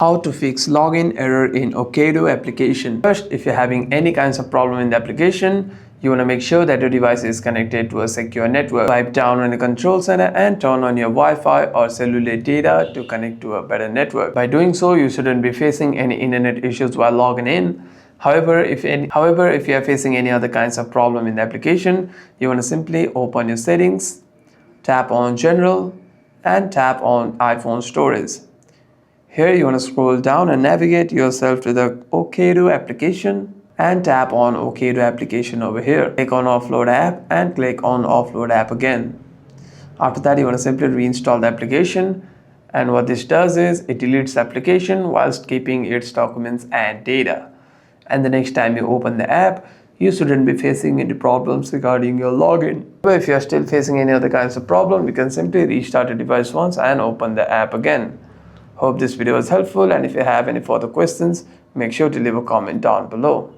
How to fix login error in Ocado application. First, if you're having any kinds of problem in the application, you want to make sure that your device is connected to a secure network. Swipe down on the control center and turn on your Wi-Fi or cellular data to connect to a better network. By doing so, you shouldn't be facing any internet issues while logging in. However, if you are facing any other kinds of problem in the application, you want to simply open your settings, tap on General, and tap on iPhone Storage. Here you want to scroll down and navigate yourself to the Ocado application and tap on Ocado application over here. Click on offload app and click on offload app again. After that, you want to simply reinstall the application, and what this does is it deletes the application whilst keeping its documents and data. And the next time you open the app, you shouldn't be facing any problems regarding your login. But if you are still facing any other kinds of problem, you can simply restart your device once and open the app again. Hope this video was helpful, and if you have any further questions, make sure to leave a comment down below.